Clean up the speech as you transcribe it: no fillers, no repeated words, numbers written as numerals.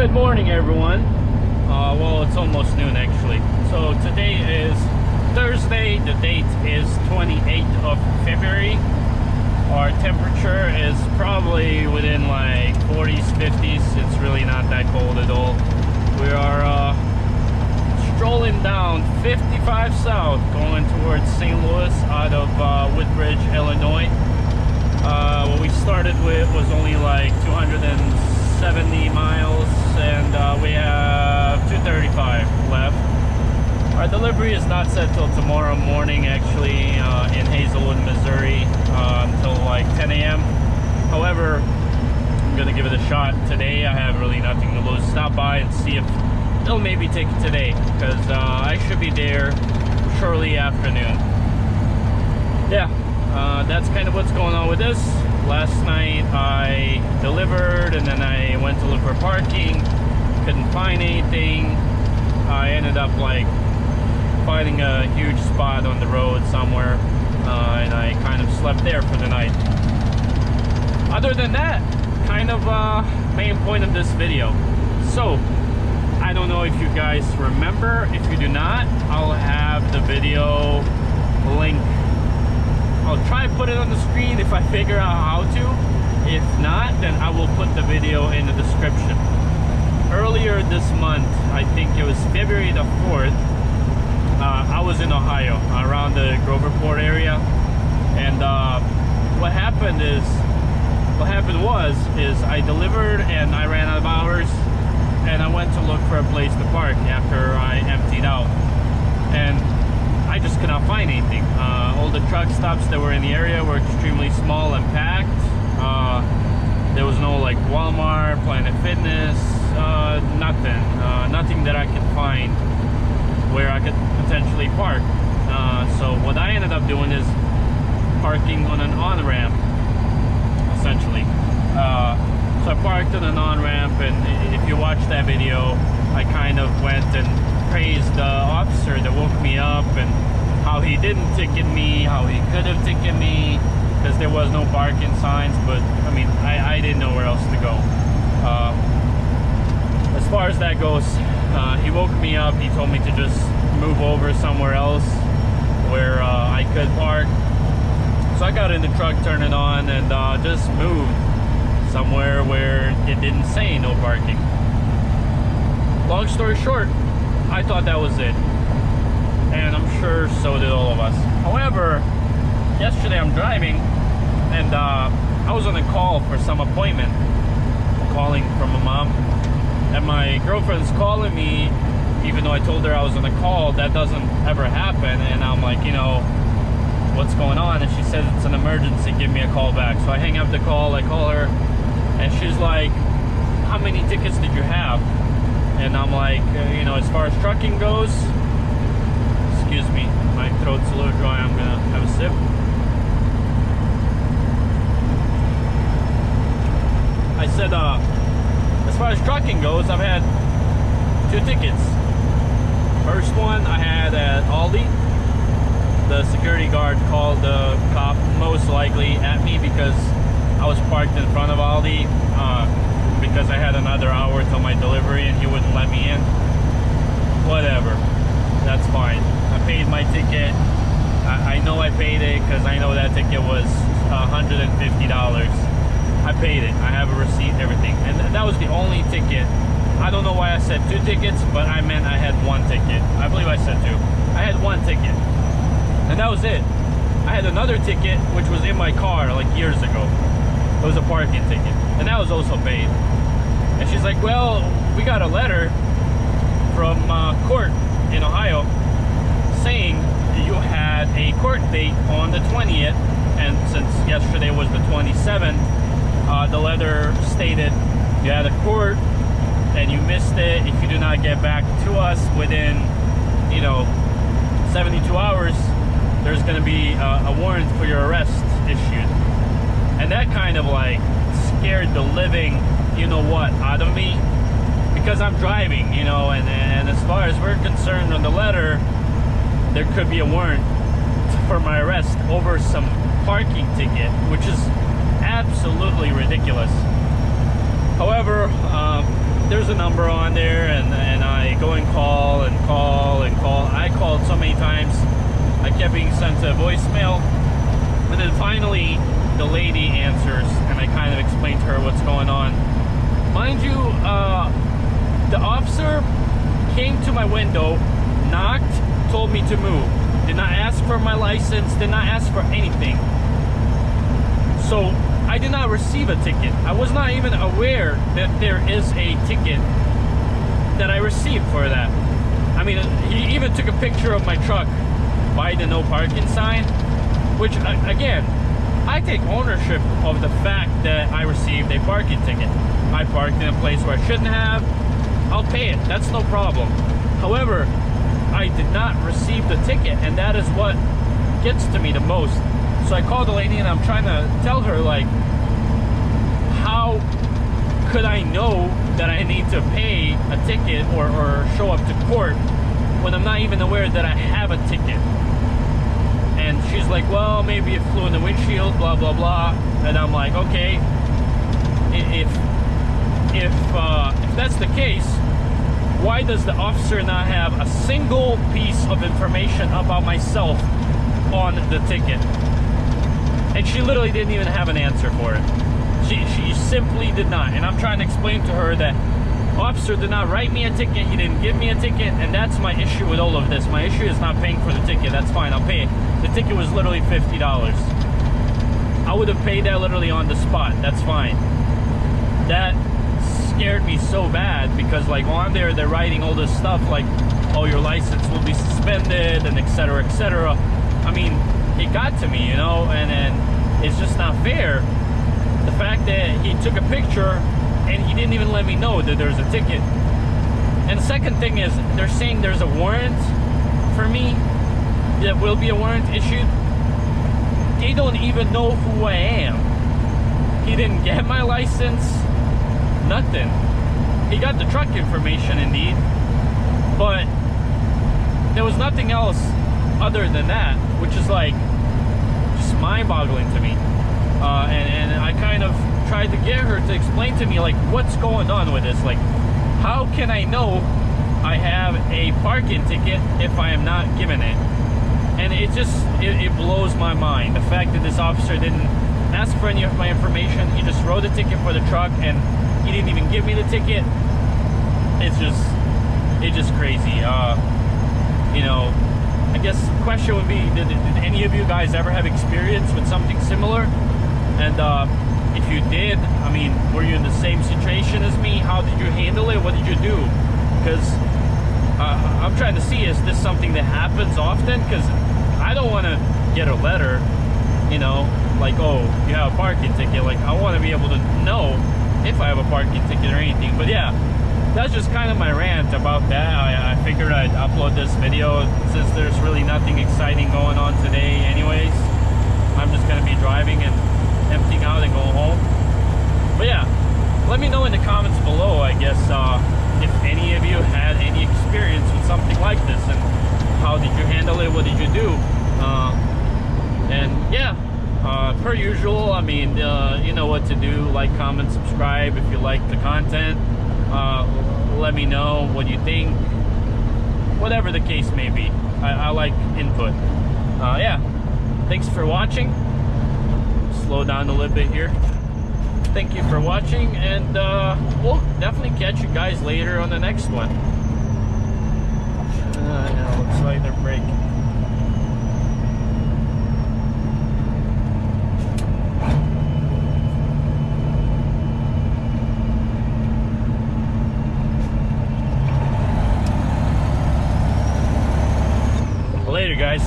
Good morning, everyone. Well, it's almost noon actually. So today is Thursday. The date is 28th of February. Our temperature is probably within like 40s, 50s. It's really not that cold at all. We are strolling down 55 South, going towards St. Louis out of Woodbridge, Illinois. What we started with was only like 270 miles, and we have 235 left. Our delivery is not set till tomorrow morning, actually, in Hazelwood, Missouri, until like 10 a.m. However, I'm gonna give it a shot today. I have really nothing to lose. Stop by and see if they'll maybe take it today, because I should be there shortly afternoon. Yeah, that's kind of what's going on with this. Last night I delivered and then I went to look for parking, couldn't find anything. I ended up like finding a huge spot on the road somewhere, and I kind of slept there for the night. Other than that, kind of main point of this video. So I don't know if you guys remember. If you do not, I'll have the video link. I'll try to put it on the screen if I figure out how to. If not, then I will put the video in the description. Earlier this month, I think it was February the 4th, I was in Ohio, around the Groverport area. And what happened was I delivered and I ran out of hours, and I went to look for a place to park after I emptied out. And I just could not find anything. All the truck stops that were in the area were extremely small and packed. There was no like Walmart, Planet Fitness, nothing that I could find where I could potentially park. So what I ended up doing is parking on an on-ramp, essentially. So I parked on an on-ramp, and if you watch that video, I kind of went and praised the officer that woke me up, and how he didn't ticket me, how he could have ticketed me, because there was no parking signs. But I mean, I didn't know where else to go. As far as that goes, he woke me up. He told me to just move over somewhere else where I could park. So I got in the truck, turned it on, and just moved somewhere where it didn't say no parking. Long story short, I thought that was it, and I'm sure so did all of us. However, yesterday I'm driving, and I was on a call for some appointment. I'm calling from my mom, and my girlfriend's calling me, even though I told her I was on a call. That doesn't ever happen, and I'm like, you know, what's going on? And she says it's an emergency, give me a call back. So I hang up the call, I call her, and she's like, how many tickets did you have? And I'm like, you know, as far as trucking goes, excuse me, my throat's a little dry, I'm gonna have a sip. I said, as far as trucking goes, I've had 2 tickets. First one I had at Aldi. The security guard called the cop most likely at me because I was parked in front of Aldi, because I had another hour till my delivery and he wouldn't let me in. Whatever, that's fine. I paid my ticket. I know I paid it because I know that ticket was $150. I paid it. I have a receipt, everything. And that was the only ticket. I don't know why I said 2 tickets, but I meant I had 1 ticket. I believe I said 2. I had 1 ticket, and that was it. I had another ticket which was in my car like years ago. It was a parking ticket, and that was also paid. And she's like, well, we got a letter from court in Ohio saying you had a court date on the 20th, and since yesterday was the 27th, the letter stated you had a court and you missed it. If you do not get back to us within, you know, 72 hours, there's going to be a warrant for your arrest issued. And that kind of like scared the living, you know what, out of me, because I'm driving, you know, and as far as we're concerned on the letter, there could be a warrant for my arrest over some parking ticket, which is absolutely ridiculous. However, there's a number on there, and I go and call and call and call. I called so many times, I kept being sent to voicemail, and then finally the lady answers, and I kind of explained to her what's going on. Mind you, the officer came to my window, knocked, told me to move, did not ask for my license, did not ask for anything. So I did not receive a ticket. I was not even aware that there is a ticket that I received for that. I mean, he even took a picture of my truck by the no parking sign, which again, I take ownership of the fact that I received a parking ticket. I parked in a place where I shouldn't have. I'll pay it, that's no problem. However, I did not receive the ticket, and that is what gets to me the most. So I called the lady and I'm trying to tell her, like, how could I know that I need to pay a ticket or show up to court when I'm not even aware that I have a ticket? And she's like, well, maybe it flew in the windshield, blah, blah, blah. And I'm like, okay, if that's the case, why does the officer not have a single piece of information about myself on the ticket? And she literally didn't even have an answer for it. She simply did not. And I'm trying to explain to her that officer did not write me a ticket, he didn't give me a ticket, and that's my issue with all of this. My issue is not paying for the ticket. That's fine, I'll pay it. The ticket was literally $50. I would have paid that literally on the spot. That's fine. That scared me so bad because, like, on there they're writing all this stuff like, oh, your license will be suspended and etc, etc. I mean, it got to me, you know, and then it's just not fair. The fact that he took a picture and he didn't even let me know that there's a ticket. And the second thing is, they're saying there's a warrant for me. There will be a warrant issued. They don't even know who I am. He didn't get my license, nothing. He got the truck information indeed, but there was nothing else other than that, which is like just mind-boggling to me. And I kind of tried to get her to explain to me, like, what's going on with this? Like, how can I know I have a parking ticket if I am not given it? And it blows my mind. The fact that this officer didn't ask for any of my information, he just wrote a ticket for the truck and he didn't even give me the ticket. It's just crazy. You know, I guess the question would be, did any of you guys ever have experience with something similar? And if you did, I mean, were you in the same situation as me? How did you handle it? What did you do? Because I'm trying to see, is this something that happens often? Because I don't want to get a letter, you know, like, oh, you have a parking ticket. Like, I want to be able to know if I have a parking ticket or anything. But yeah, that's just kind of my rant about that. I figured I'd upload this video since there's really nothing exciting going on today anyways. I'm just going to be driving and emptying out and going home. But yeah, let me know in the comments below, I guess, if any of you had any experience with something like this, and how did you handle it, what did you do? And yeah, per usual, I mean, you know what to do. Like, comment, subscribe if you like the content. Let me know what you think, whatever the case may be. I like input. Yeah, thanks for watching. Slow down a little bit here. Thank you for watching, and we'll definitely catch you guys later on the next one. Yeah, looks like they're breaking. Later, guys.